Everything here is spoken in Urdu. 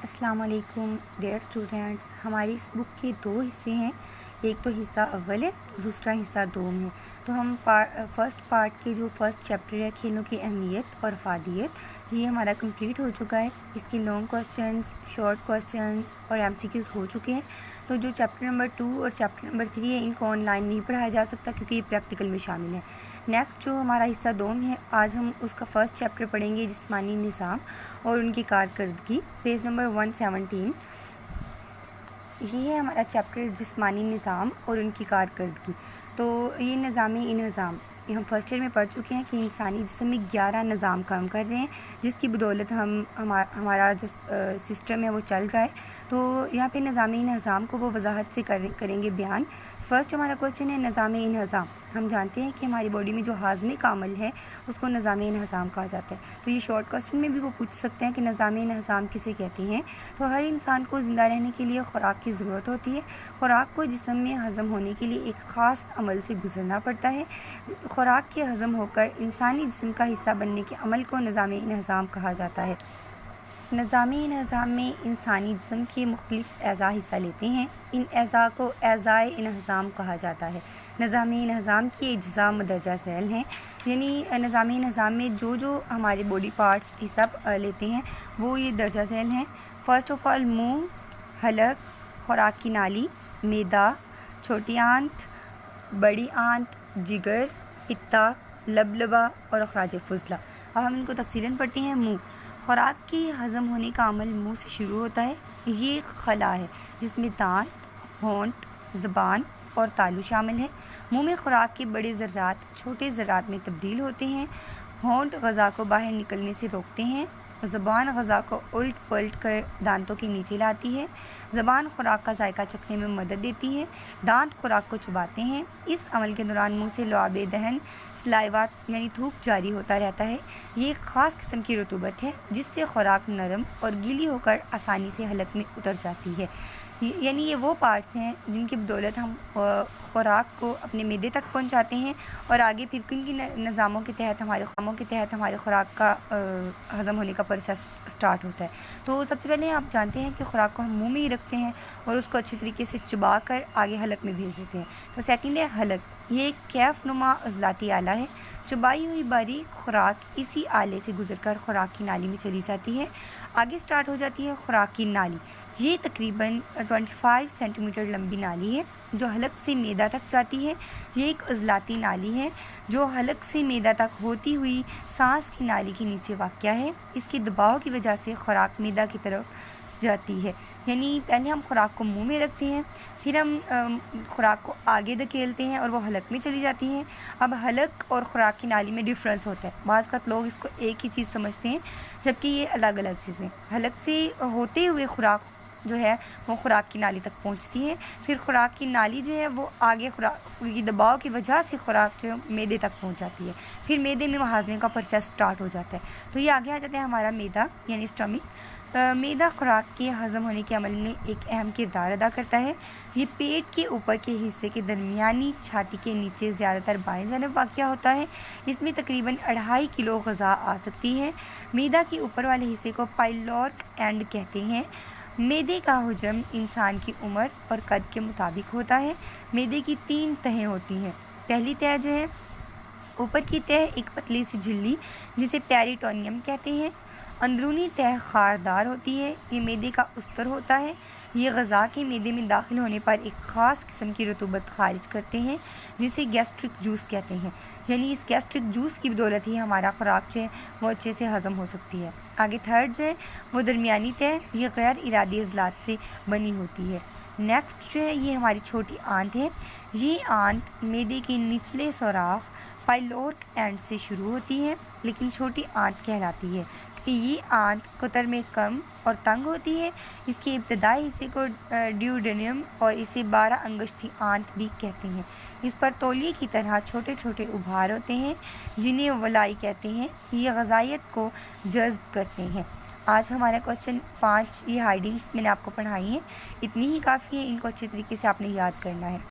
السلام علیکم ڈیئر اسٹوڈنٹس، ہماری اس بک کے دو حصے ہیں، ایک تو حصہ اول ہے، دوسرا حصہ دوم ہے۔ تو ہم فرسٹ پارٹ کے جو فرسٹ چیپٹر ہے کھیلوں کی اہمیت اور افادیت، یہ ہمارا کمپلیٹ ہو چکا ہے۔ اس کے لانگ کوسچنس، شارٹ کوسچن اور ایم سی کیوز ہو چکے ہیں۔ تو جو چیپٹر نمبر 2 اور چیپٹر نمبر 3 ہے، ان کو آن لائن نہیں پڑھایا جا سکتا کیونکہ یہ پریکٹیکل میں شامل ہے۔ نیکسٹ جو ہمارا حصہ دوم ہے، آج ہم اس کا فرسٹ چیپٹر پڑھیں گے، جسمانی نظام اور ان کی کارکردگی، پیج نمبر 117۔ یہ ہے ہمارا چیپٹر جسمانی نظام اور ان کی کارکردگی۔ تو یہ نظام انہضام یہ ہم فرسٹ ایئر میں پڑھ چکے ہیں کہ انسانی جسم میں 11 نظام کام کر رہے ہیں، جس کی بدولت ہمارا جو سسٹم ہے وہ چل رہا ہے۔ تو یہاں پہ نظام انہضام کو وہ وضاحت سے کریں گے بیان۔ فرسٹ ہمارا کوشچن ہے نظام انہضام۔ ہم جانتے ہیں کہ ہماری باڈی میں جو ہاضمے کا عمل ہے اس کو نظام انہضام کہا جاتا ہے۔ تو یہ شارٹ کوشچن میں بھی وہ پوچھ سکتے ہیں کہ نظام انہضام کسے کہتے ہیں۔ تو ہر انسان کو زندہ رہنے کے لیے خوراک کی ضرورت ہوتی ہے۔ خوراک کو جسم میں ہضم ہونے کے لیے ایک خاص عمل سے گزرنا پڑتا ہے۔ خوراک کے ہضم ہو کر انسانی جسم کا حصہ بننے کے عمل کو نظام انہضام کہا جاتا ہے۔ نظام انہضام میں انسانی جسم کے مختلف اعضاء حصہ لیتے ہیں۔ ان اعضاء کو اعضائے انہضام کہا جاتا ہے۔ نظام انہضام کی اجزاء مندرجہ ذیل ہیں، یعنی نظام انہضام میں جو ہمارے باڈی پارٹس حصہ لیتے ہیں وہ یہ درجہ ذیل ہیں۔ فرسٹ آف آل منہ، حلق، خوراک کی نالی، معدہ، چھوٹی آنت، بڑی آنت، جگر، پتا، لبلبہ اور اخراج فضلہ۔ اب ہم ان کو تفصیلاً پڑھتے ہیں۔ منہ، خوراک کی ہضم ہونے کا عمل منہ سے شروع ہوتا ہے۔ یہ ایک خلا ہے جس میں دانت، ہونٹ، زبان اور تالو شامل ہے۔ منہ میں خوراک کے بڑے ذرات چھوٹے ذرات میں تبدیل ہوتے ہیں۔ ہونٹ غذا کو باہر نکلنے سے روکتے ہیں۔ زبان غذا کو الٹ پلٹ کر دانتوں کے نیچے لاتی ہے۔ زبان خوراک کا ذائقہ چکھنے میں مدد دیتی ہے۔ دانت خوراک کو چباتے ہیں۔ اس عمل کے دوران منہ سے لعاب دہن سلائیوا یعنی تھوک جاری ہوتا رہتا ہے۔ یہ ایک خاص قسم کی رطوبت ہے جس سے خوراک نرم اور گیلی ہو کر آسانی سے حلق میں اتر جاتی ہے۔ یعنی یہ وہ پارٹس ہیں جن کی بدولت ہم خوراک کو اپنے معدے تک پہنچاتے ہیں اور آگے پھر کن نظاموں کے تحت ہمارے خوراک کا ہضم ہونے کا پروسیس سٹارٹ ہوتا ہے۔ تو سب سے پہلے آپ جانتے ہیں کہ خوراک کو ہم منہ میں ہی رکھتے ہیں اور اس کو اچھی طریقے سے چبا کر آگے حلق میں بھیج دیتے ہیں۔ تو سیکنڈ ہے حلق۔ یہ ایک کیف نما عضلاتی آلہ ہے۔ چبائی ہوئی باریک خوراک اسی آلے سے گزر کر خوراک کی نالی میں چلی جاتی ہے۔ آگے سٹارٹ ہو جاتی ہے خوراک کی نالی۔ یہ تقریباً 25 سینٹی میٹر لمبی نالی ہے جو حلق سے معدہ تک جاتی ہے۔ یہ ایک عضلاتی نالی ہے جو حلق سے معدہ تک ہوتی ہوئی سانس کی نالی کے نیچے واقع ہے۔ اس کے دباؤ کی وجہ سے خوراک معدہ کی طرف جاتی ہے۔ یعنی پہلے ہم خوراک کو منہ میں رکھتے ہیں، پھر ہم خوراک کو آگے دھکیلتے ہیں اور وہ حلق میں چلی جاتی ہیں۔ اب حلق اور خوراک کی نالی میں ڈفرینس ہوتا ہے۔ بعض اوقات لوگ اس کو ایک ہی چیز سمجھتے ہیں جبکہ یہ الگ الگ چیزیں۔ حلق سے ہوتے ہوئے خوراک جو ہے وہ خوراک کی نالی تک پہنچتی ہے، پھر خوراک کی نالی جو ہے وہ آگے خوراک کی دباؤ کی وجہ سے خوراک جو ہے معدے تک پہنچ جاتی ہے، پھر معدے میں ہاضمے کا پروسیس سٹارٹ ہو جاتا ہے۔ تو یہ آگے آ جاتا ہے ہمارا معدہ یعنی اسٹمک۔ معدہ خوراک کے ہضم ہونے کے عمل میں ایک اہم کردار ادا کرتا ہے۔ یہ پیٹ کے اوپر کے حصے کے درمیانی چھاتی کے نیچے زیادہ تر بائیں جانب واقع ہوتا ہے۔ اس میں تقریباً 2.5 کلو غذا آ سکتی ہے۔ معدہ کے اوپر والے حصے کو پائلورک اینڈ کہتے ہیں۔ معدے کا حجم انسان کی عمر اور قد کے مطابق ہوتا ہے۔ معدے کی 3 تہیں ہوتی ہیں۔ پہلی تہہ جو ہے اوپر کی تہہ ایک پتلی سی جھلی جسے پیریٹونیم کہتے ہیں۔ اندرونی تہہ خاردار ہوتی ہے۔ یہ معدے کا استر ہوتا ہے۔ یہ غذا کے معدے میں داخل ہونے پر ایک خاص قسم کی رطوبت خارج کرتے ہیں جسے گیسٹرک جوس کہتے ہیں۔ یعنی اس گیسٹرک جوس کی بدولت ہی ہمارا خوراک جو ہے وہ اچھے سے ہضم ہو سکتی ہے۔ آگے تھرڈ جو ہے وہ درمیانی تہہ، یہ غیر ارادی عضلات سے بنی ہوتی ہے۔ نیکسٹ جو ہے یہ ہماری چھوٹی آنت ہے۔ یہ آنت معدے کے نچلے سوراخ پائلورک اینڈ سے شروع ہوتی ہے لیکن چھوٹی آنت کہلاتی ہے کہ یہ آنت قطر میں کم اور تنگ ہوتی ہے۔ اس کے ابتدائی حصے کو ڈیوڈینیم اور اسے 12 انگشتی آنت بھی کہتے ہیں۔ اس پر تولیے کی طرح چھوٹے چھوٹے ابھار ہوتے ہیں جنہیں ولائی کہتے ہیں۔ یہ غذائیت کو جذب کرتے ہیں۔ آج ہمارا کوشچن 5 یہ ہائیڈنگس میں نے آپ کو پڑھائی ہیں، اتنی ہی کافی ہے، ان کو اچھے طریقے سے آپ نے یاد کرنا ہے۔